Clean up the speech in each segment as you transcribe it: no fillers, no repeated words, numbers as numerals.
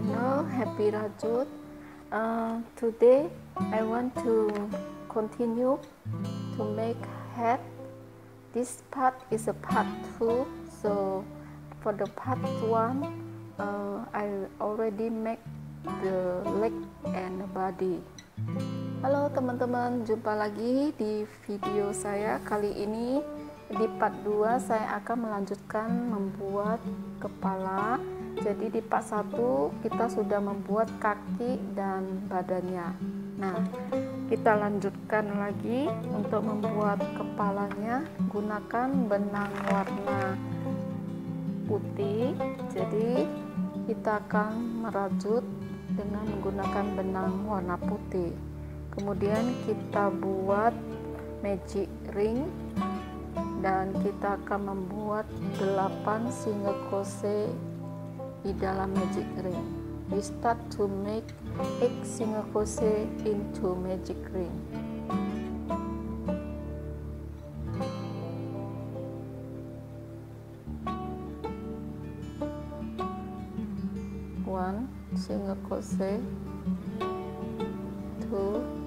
channel Happy Rajut. Today I want to continue to make hat. This part is a part 2, so for the part 1 I already make the leg and the body. Halo teman-teman, jumpa lagi di video saya. Kali ini di part 2 saya akan melanjutkan membuat kepala. Jadi di part 1 kita sudah membuat kaki dan badannya. Nah, kita lanjutkan lagi untuk membuat kepalanya. Gunakan benang warna putih. Jadi kita akan merajut dengan menggunakan benang warna putih. Kemudian kita buat magic ring dan kita akan membuat 8 single crochet di dalam magic ring. We start to make 8 single crochet into magic ring. One single crochet, 2,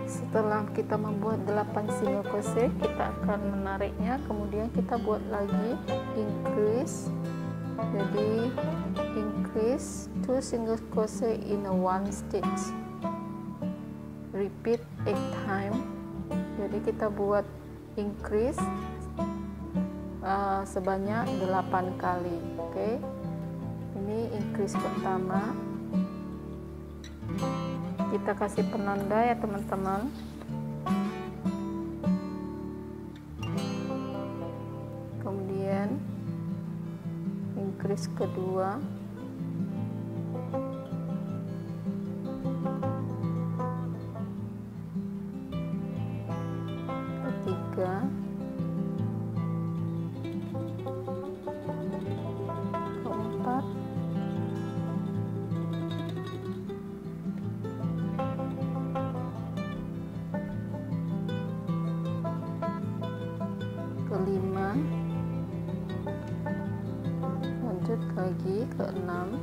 setelah kita membuat 8 single crochet, kita akan menariknya, kemudian kita buat lagi increase. Jadi increase 2 single crochet in a 1 stitch, repeat 8 times. Jadi kita buat increase sebanyak 8 kali. Oke, ini increase pertama. Kita kasih penanda ya teman-teman. Kemudian increase kedua, ketiga, keempat, kelima, lanjut lagi ke 6,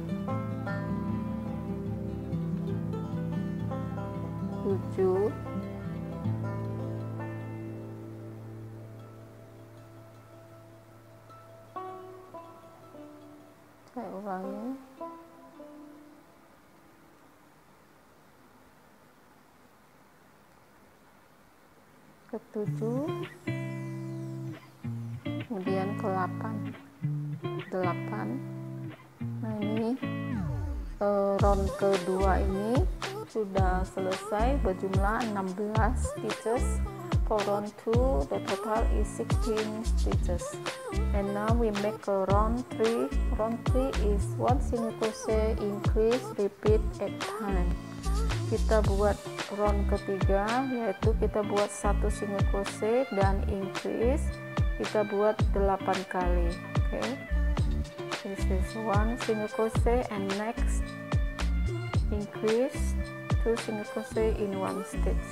7, 8, saya ulangi, ke-7, kemudian ke-8. Nah, ini round kedua ini sudah selesai, berjumlah 16 stitches. For round 2 the total is 16 stitches, and now we make a round 3. Round 3 is 1 single crochet, increase, repeat 8 times. Kita buat round ketiga, yaitu kita buat 1 single crochet dan increase, kita buat 8 kali. Okay, this is 1 single crochet and next increase 2 single crochet in 1 stitch.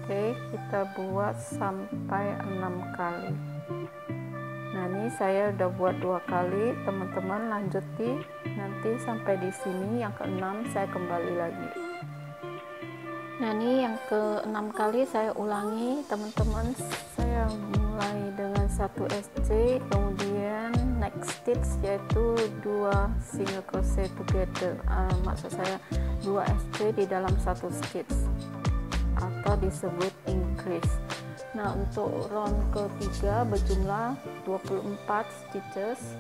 Oke, kita buat sampai 6 kali. Nah, ini saya udah buat 2 kali, teman-teman lanjuti nanti sampai di sini. Yang ke-6 saya kembali lagi. Nah, ini yang ke-6 kali saya ulangi, teman-teman. Saya mulai dengan 1 SC, kemudian next stitch yaitu 2 single crochet together. Maksud saya 2 SC di dalam 1 stitch atau disebut increase. Nah, untuk round ketiga berjumlah 24 stitches,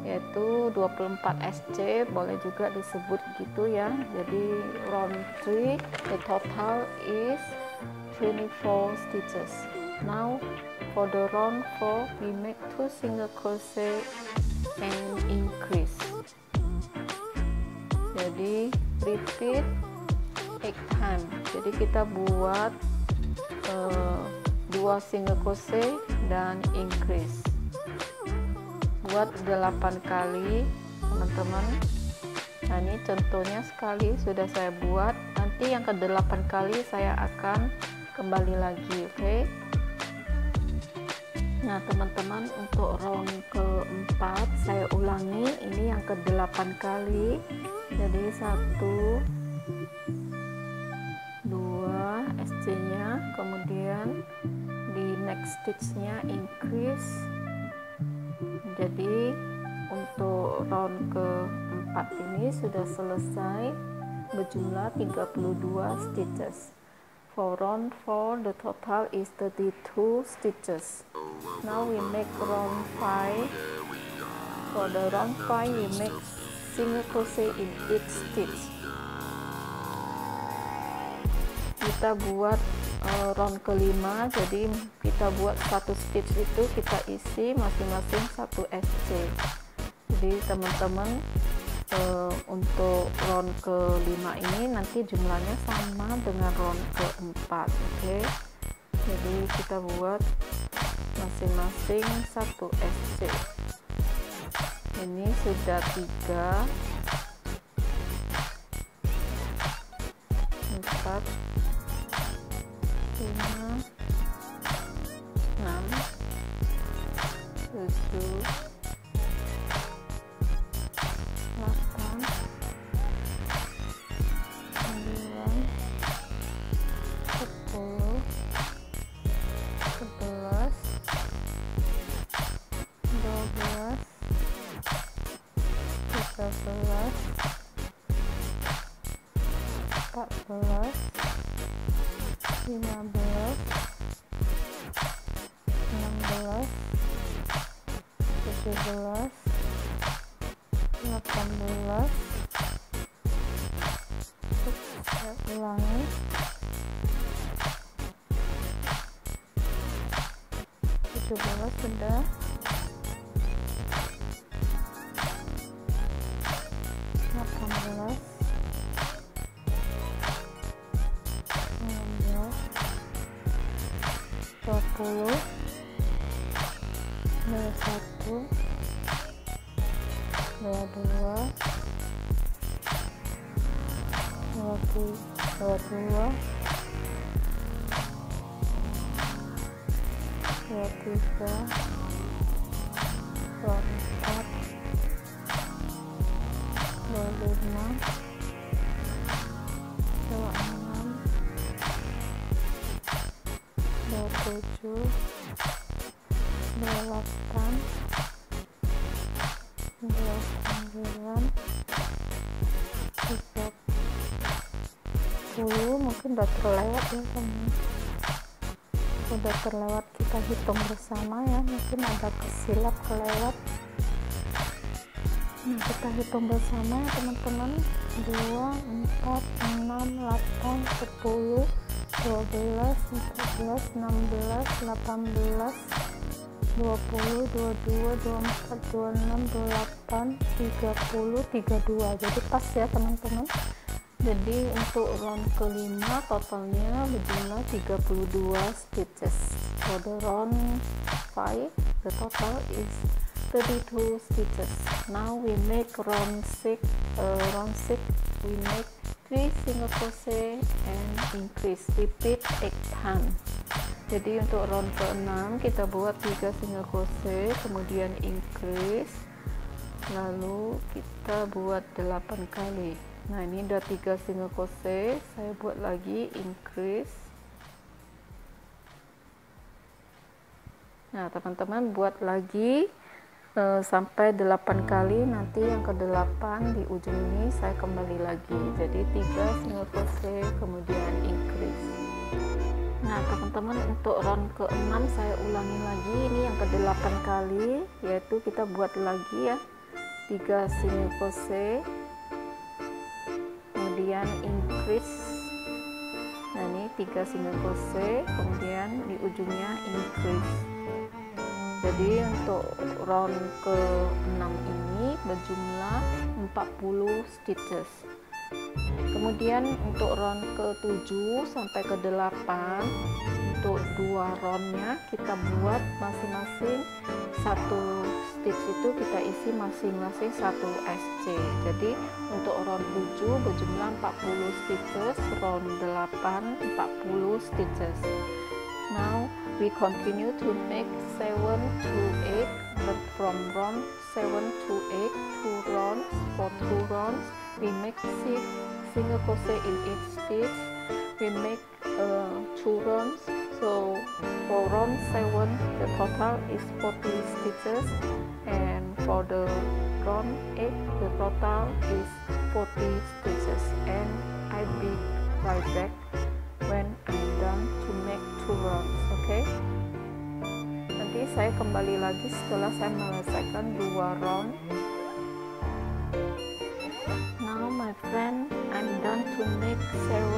yaitu 24 SC, boleh juga disebut gitu ya. Jadi round 3 the total is 24 stitches. Now for the round 4 we make 2 single crochet and increase. Jadi repeat 8 times. Jadi kita buat 2 single crochet dan increase. Buat 8 kali teman-teman. Nah, ini contohnya sekali sudah saya buat. Nanti yang ke-8 kali saya akan kembali lagi, oke? Nah teman-teman, untuk round keempat saya ulangi, ini yang ke-8 kali. Jadi 1 2 SC nya, kemudian di next stitch nya increase. Jadi untuk round keempat ini sudah selesai, berjumlah 32 stitches. For round 4 the total is 32 stitches. Now we make round 5. For the round 5 we make single crochet in each stitch. Kita buat round kelima, jadi kita buat satu stitch itu kita isi masing-masing 1 SC. Jadi teman-teman, untuk round kelima ini nanti jumlahnya sama dengan round keempat, oke? Jadi kita buat masing-masing 1 SC. Ini sudah 3 4 5 6 7 ulangi 17 sudah, 18 19 20 21 22 23 24 25 26 27 28 29 30. Mungkin udah terlewat ya teman, udah terlewat, kita hitung bersama ya, mungkin ada kesilap kelewat. Nah, kita hitung bersama ya teman-teman. 2 4 6 8 10 12 14 16 18 20 22 24 26 28 30 32. Jadi pas ya teman-teman. Jadi untuk round kelima totalnya berjumlah 32 stitches. For the round 5 the total is 32 stitches. Now we make round 6. Round 6 we make 3 single crochet and increase. Repeat 8 times. Jadi untuk round ke-6 kita buat 3 single crochet, kemudian increase, lalu kita buat 8 kali. Nah, ini udah 3 single crochet, saya buat lagi increase. Nah teman-teman, buat lagi sampai 8 kali. Nanti yang ke-8 di ujung ini saya kembali lagi. Jadi 3 single crochet kemudian increase. Nah teman-teman, untuk round ke-6 saya ulangi lagi, ini yang ke-8 kali, yaitu kita buat lagi ya 3 single crochet kemudian increase. Nah ini 3 single crochet kemudian di ujungnya increase. Jadi untuk round ke-6 ini berjumlah 40 stitches. Kemudian untuk round ke-7 sampai ke-8, untuk 2 roundnya kita buat masing-masing satu stitch itu kita isi masing-masing 1 SC. Jadi untuk round 7 berjumlah 40 stitches, round 8 40 stitches. Now we continue to make 7 to 8, but from round 7 to 8, 2 rounds. For 2 rounds we make 6 single crochet in each stitch. We make 2 rounds. So for round 7 the total is 40 stitches, and for the round 8 the total is 40 stitches, and I'll be right back when I'm done to make 2 rounds. Okay, nanti saya kembali lagi setelah saya menyelesaikan 2 round. Now my friend, I'm done to make 7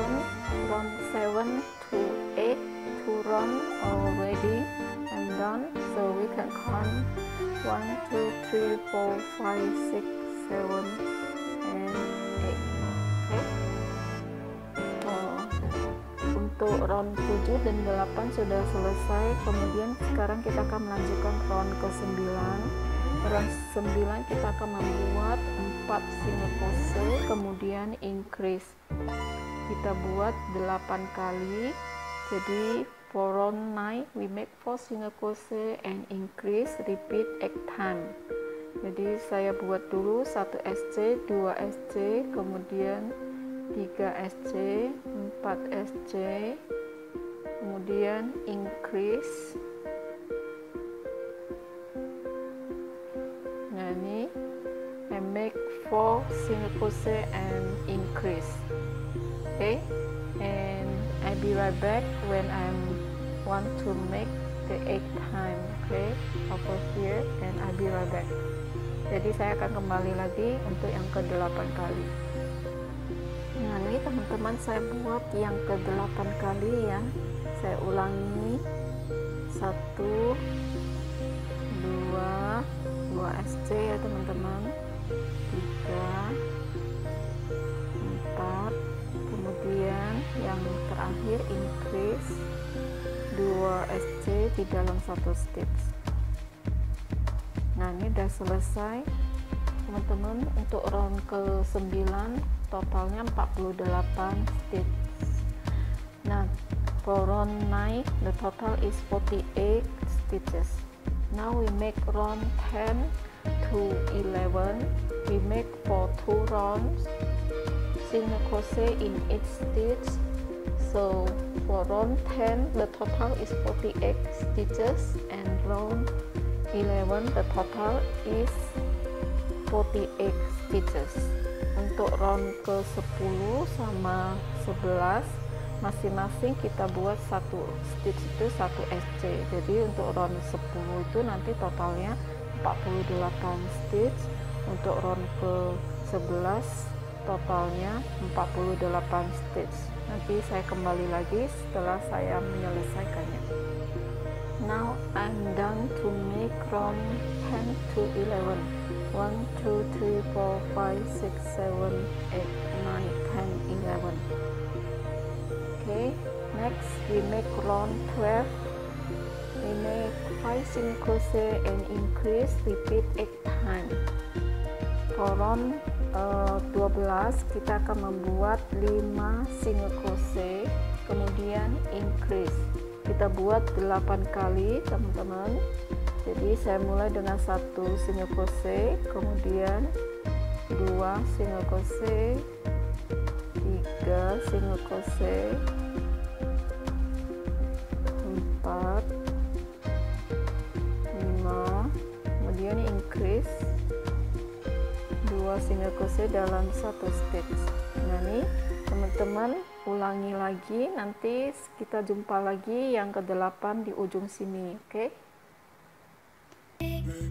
to 8, 2 round already. I'm done, so we can count 1 2 3 4 5 6 7 and 8. Okay, untuk round 7 dan 8 sudah selesai. Kemudian sekarang kita akan melanjutkan round ke-9. Round 9 kita akan membuat 4 single crochet, kemudian increase. Kita buat 8 kali. Jadi for round 9 we make 4 single crochet and increase, repeat 8 time. Jadi saya buat dulu 1 SC, 2 SC, kemudian 3 SC, 4 SC, kemudian increase. Nah ini I make 4 single crochet and increase. Okay, and I'll be right back when I want to make the 8th time. Okay, over here, and I'll be right back. Jadi saya akan kembali lagi untuk yang ke-8 kali. Nah ini teman-teman, saya buat yang ke-8 kali ya. Saya ulangi 1 2 SC ya teman-teman, 3 4, kemudian yang terakhir increase 2 SC di dalam 1 stitch. Nah ini udah selesai teman-teman. Untuk round ke-9 totalnya 48 stitch. Nah for round 9 the total is 48 stitches. Now we make round 10 to 11. We make for 2 rounds, single crochet in each stitch. So for round 10 the total is 48 stitches, and round 11 the total is 48 stitches. Untuk round ke-10 sama 11 masing-masing kita buat 1 stitch itu 1 SC. Jadi untuk round 10 itu nanti totalnya 48 stitch. Untuk round ke-11 totalnya 48 stitch. Nanti saya kembali lagi setelah saya menyelesaikannya. Now I'm done to make round 10 to 11. 1 2 3 4 5 6 7 8 9 10 11. Okay, next we make round 12. We make 5 single crochet and increase, repeat 8 times. For round 12 kita akan membuat 5 single crochet, kemudian increase. Kita buat 8 kali teman-teman. Jadi saya mulai dengan 1 single crochet, kemudian 2 single crochet, 3 single crochet, 4, 5, kemudian increase 2 single crochet dalam 1 stitch. Nah ini teman-teman ulangi lagi, nanti kita jumpa lagi yang ke-8 di ujung sini. Oke,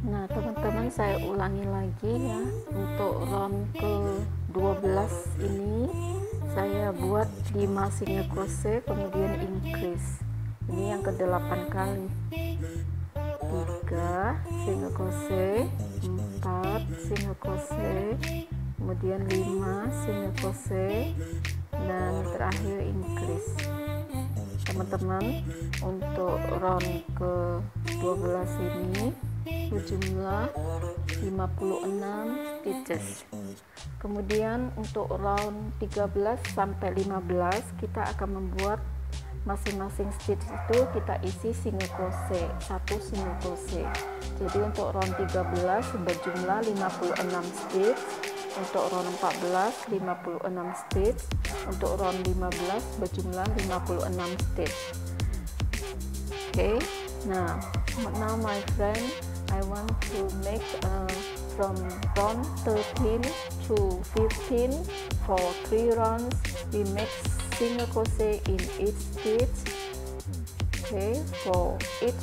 nah teman-teman saya ulangi lagi ya. Untuk round ke-12 ini saya buat 5 single crochet kemudian increase. Ini yang ke-8 kali. 3 single crochet, 4 single crochet, kemudian 5 single crochet, dan terakhir increase. Teman-teman, untuk round ke 12 ini berjumlah 56 stitches. Kemudian untuk round 13 sampai 15 kita akan membuat masing-masing stitch itu kita isi single crochet, 1 single crochet. Jadi untuk round 13 berjumlah 56 stitch, untuk round 14 56 stitch, untuk round 15 berjumlah 56 stitch. Okay, now my friend, I want to make from round 13 to 15 for 3 rounds. We make single crochet in each stitch. Okay, for each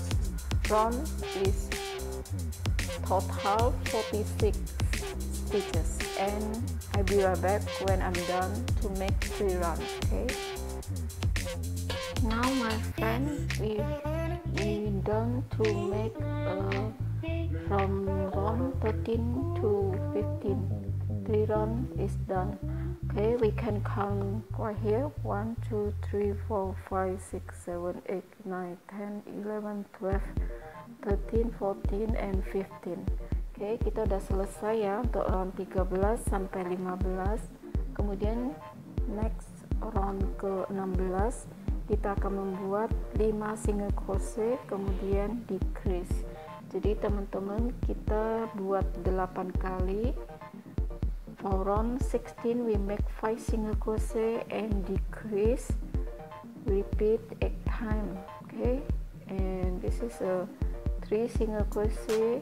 round is total 46 stitches, and I'll be right back when I'm done to make 3 rounds. Okay, now my friend, we done to make from round 13 to 15. 3 round is done. Okay, we can count right here: 1 2 3 4 5 6 7 8 9 10 11 12 13 14 and 15. Okay, kita udah selesai ya untuk round 13 sampai 15. Kemudian next round ke 16 kita akan membuat 5 single crochet kemudian decrease. Jadi teman-teman, kita buat 8 kali. For round 16 we make 5 single crochet and decrease, repeat 8 times. Okay, and this is a 3 single crochet,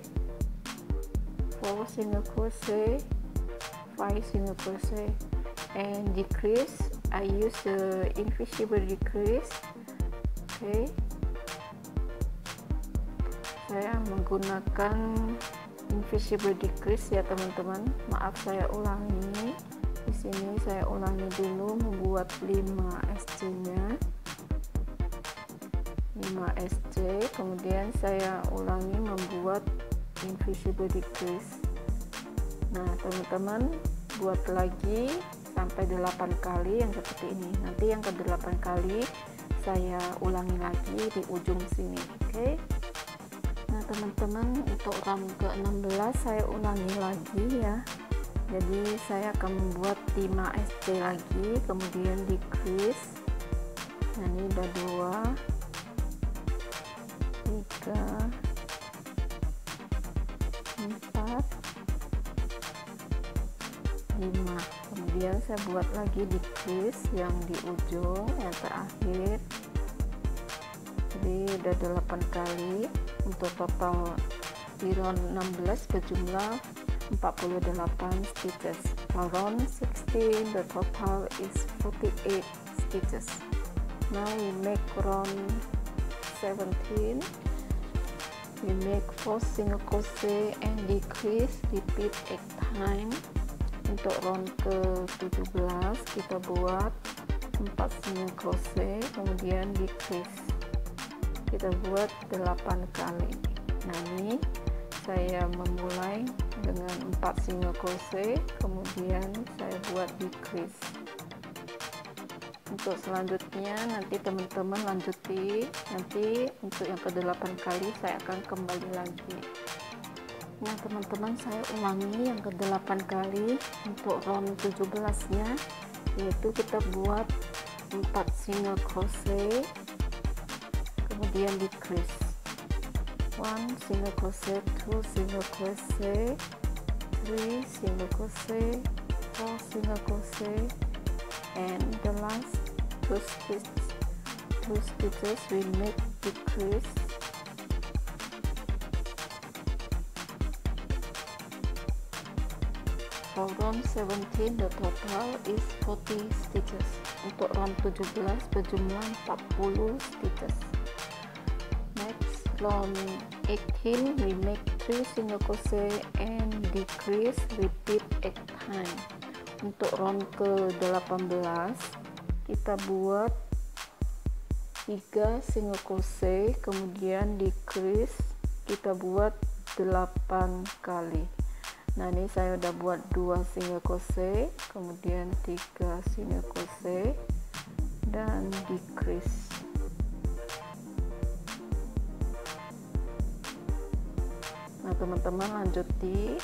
4 single crochet, 5 single crochet, and decrease. I use the invisible decrease. Okay, saya menggunakan invisible decrease ya teman-teman. Maaf, saya ulangi. Di sini saya ulangi dulu membuat 5 SC-nya. 5 SC, kemudian saya ulangi membuat invisible decrease. Nah, teman-teman buat lagi sampai 8 kali yang seperti ini. Nanti yang ke-8 kali saya ulangi lagi di ujung sini. Oke. Nah teman-teman, untuk round ke-16 saya ulangi lagi ya. Jadi saya akan membuat 5 SC lagi, kemudian decrease. Nah ini udah 2 3 4 5. Kemudian saya buat lagi decrease yang di ujung yang terakhir. Jadi udah 8 kali. Untuk total di round 16 berjumlah 48 stitches. For round 16 the total is 48 stitches. Now we make round 17. We make 4 single crochet and decrease, repeat 8 times. Untuk round ke-17 kita buat 4 single crochet kemudian decrease. Kita buat 8 kali. Nah ini saya memulai dengan 4 single crochet kemudian saya buat decrease. Untuk selanjutnya nanti teman-teman lanjuti, nanti untuk yang ke-8 kali saya akan kembali lagi. Nah teman-teman, saya ulangi yang ke-8 kali untuk round 17 nya, yaitu kita buat 4 single crochet kemudian decrease. 1 single crochet, 2 single crochet, 3 single crochet, 4 single crochet, and the last 2 stitches we make decrease. For round 17 the total is 40 stitches. Untuk round 17 berjumlah 40 stitches. Next, round 18 we make 3 single crochet and decrease, repeat 8 times. Untuk round ke-18 kita buat 3 single crochet kemudian decrease, kita buat 8 kali. Nah, ini saya udah buat 2 single crochet, kemudian 3 single crochet dan decrease. Nah, teman-teman lanjuti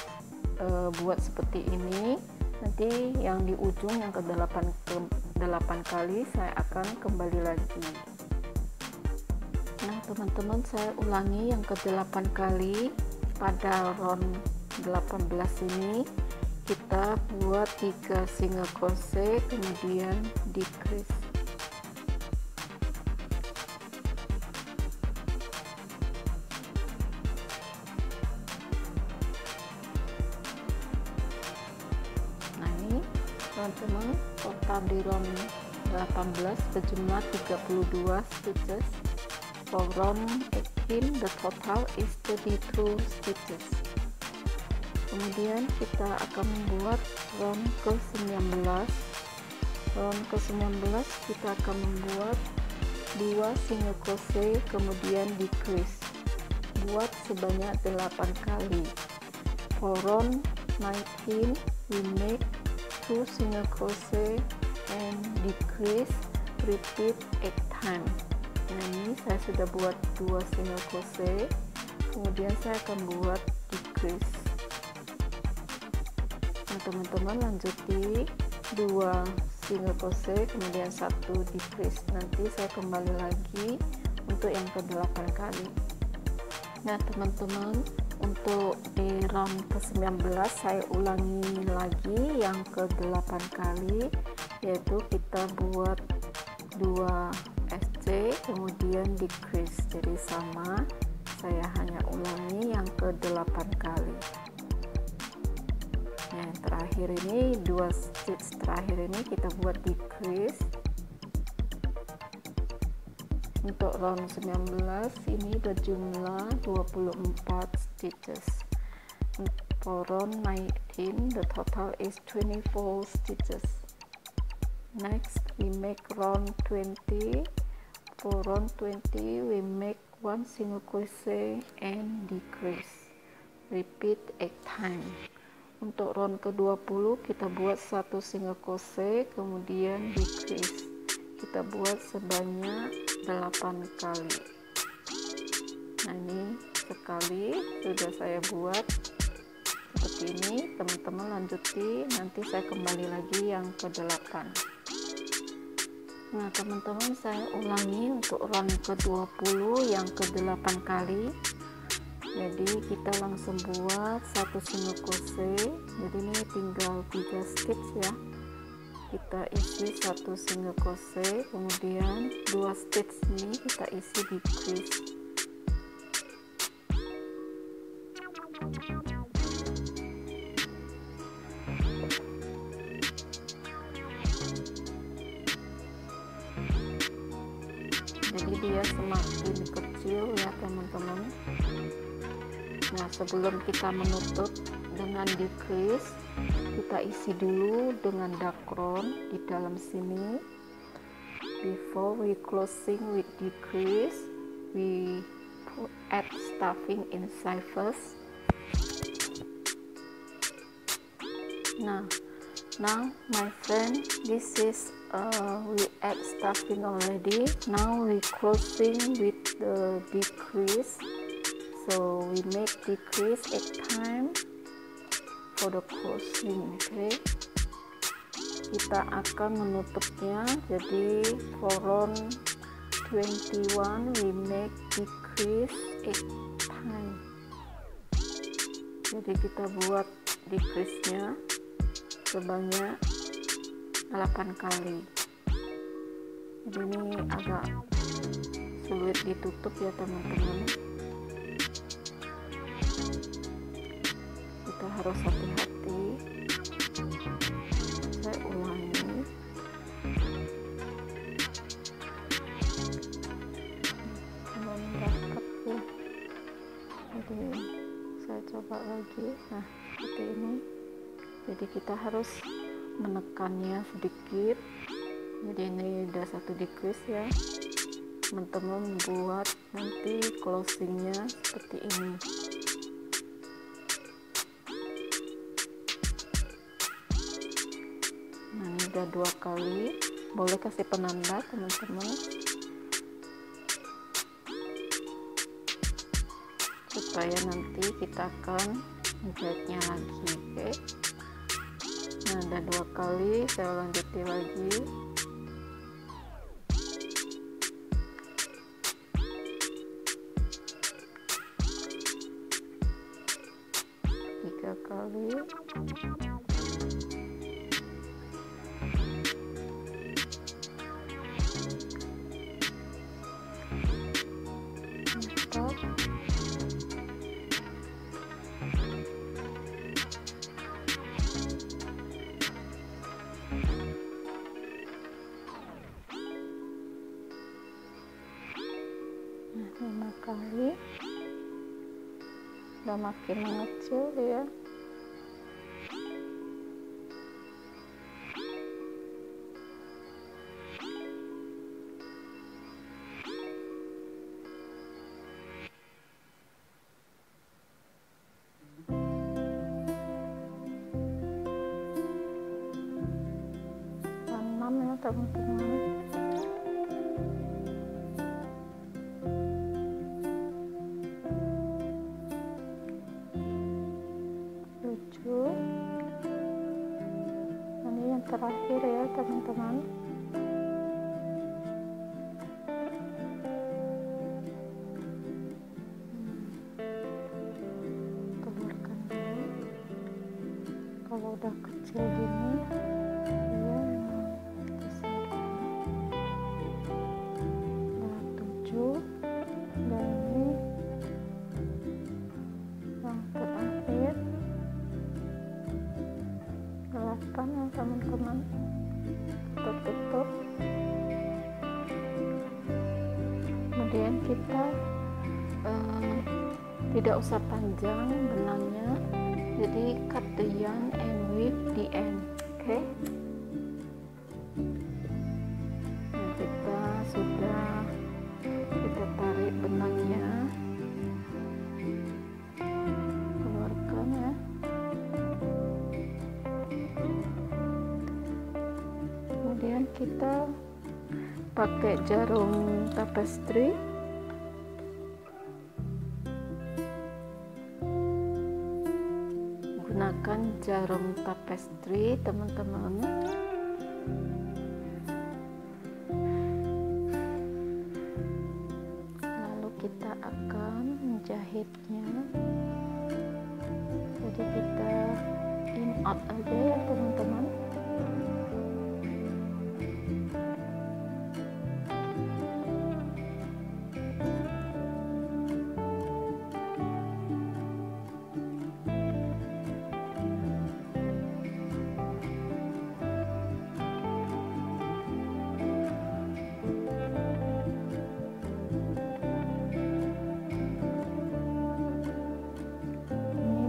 buat seperti ini. Nanti yang di ujung yang ke-8 kali saya akan kembali lagi. Nah, teman-teman, saya ulangi yang ke-8 kali. Pada round 18 ini kita buat 3 single crochet, kemudian decrease. Nah, ini teman-teman, total di round 18 berjumlah 32 stitches. For round 18 the total is 32 stitches. Kemudian kita akan membuat round ke-19. Round ke-19 kita akan membuat 2 single crochet, kemudian decrease. Buat sebanyak 8 kali. For round 19 we make 2 single crochet and decrease, repeat 8 times. Nah, ini saya sudah buat 2 single crochet, kemudian saya akan buat decrease. Nah, teman-teman lanjuti 2 single crochet kemudian 1 decrease. Nanti saya kembali lagi untuk yang ke-8 kali. Nah, teman-teman, untuk di round ke-19 saya ulangi lagi yang ke-8 kali, yaitu kita buat 2 SC kemudian decrease. Jadi sama, saya hanya ulangi yang ke-8 kali. Yang terakhir ini 2 stitch terakhir ini kita buat decrease. Untuk round 19 ini berjumlah 24 stitches. For round 19 the total is 24 stitches. Next we make round 20. For round 20 we make 1 single crochet and decrease. Repeat 8 times. Untuk round ke-20 kita buat 1 single crochet kemudian decrease. Kita buat sebanyak 8 kali. Nah, ini sekali sudah saya buat seperti ini. Teman-teman lanjuti, nanti saya kembali lagi yang ke-8. Nah, teman-teman, saya ulangi untuk round ke-20 yang ke-8 kali. Jadi kita langsung buat 1 single crochet. Jadi ini tinggal 3 stitch ya. Kita isi 1 single crochet, kemudian 2 stitch ini kita isi decrease. Jadi dia semakin kecil ya, teman-teman. Nah, sebelum kita menutup dengan decrease, kita isi dulu dengan dacron di dalam sini. Before we closing with decrease, we add stuffing inside first. Now my friend, this is we add stuffing already. Now we closing with the decrease. So we make decrease 8 times for the closing. Okay, kita akan menutupnya. Jadi for round 21 we make decrease 8 times. Jadi kita buat decrease nya sebanyak 8 kali. Jadi ini agak sulit ditutup ya, teman-teman. Kita harus hati-hati. Saya ulangi. Belum dapat ya. Jadi saya coba lagi. Nah, seperti ini. Jadi kita harus menekannya sedikit. Jadi ini udah 1 decrease ya. Teman-teman buat nanti closingnya seperti ini. sudah 2 kali. Boleh kasih penanda teman-teman supaya nanti kita akan menjahitnya lagi. Oke. Nah, ada 2 kali, saya lanjutin lagi. Tiga kali. Stop. Nah, 5 kali. Udah makin mengecil ya. Teman-teman, tujuh. Ini yang terakhir ya teman-teman. Keluarkan dulu. Kalau udah kecil gini ya, dan ini yang terakhir 8 ya teman-teman. Kita tutup, kemudian kita tidak usah panjang benangnya, jadi cut the yarn and weave the end. Oke. Nah, kita sudah tarik benangnya, keluarkan ya. Kemudian kita pakai jarum tapestry. Gunakan jarum tapestry teman-teman. Kita akan menjahitnya, jadi kita in out aja ya teman-teman.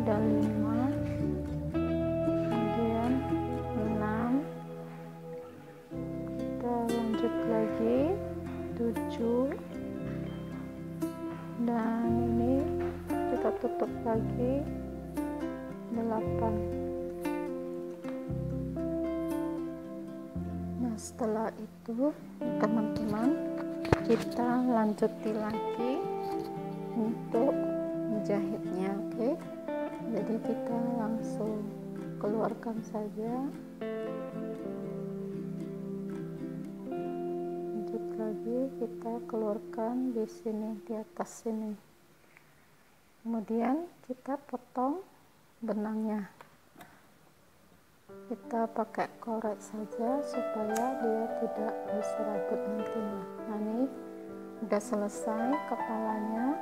Ada 5, kemudian 6, kita lanjut lagi 7, dan ini kita tutup lagi 8. Nah, setelah itu teman-teman, kita lanjuti lagi untuk menjahitnya. Oke. Jadi kita langsung keluarkan saja, lanjut lagi, kita keluarkan di sini, di atas sini, kemudian kita potong benangnya. Kita pakai korek saja supaya dia tidak berserabut nantinya. Nah, ini udah selesai kepalanya.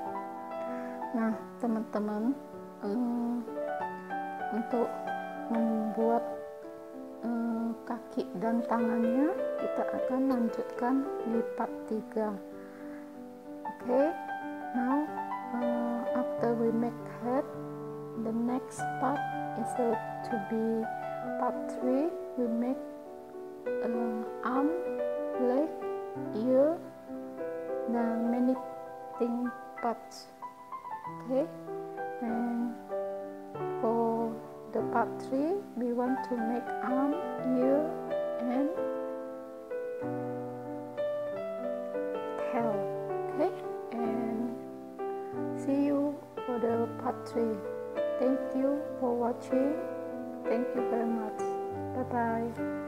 Nah teman-teman, untuk membuat kaki dan tangannya kita akan lanjutkan di part 3. Okay, now after we make head, the next part is to be part 3. We make arm, leg, ear, dan many thing parts. Okay, and for the part 3 we want to make arm, ear, and watching. Thank you very much. Bye bye.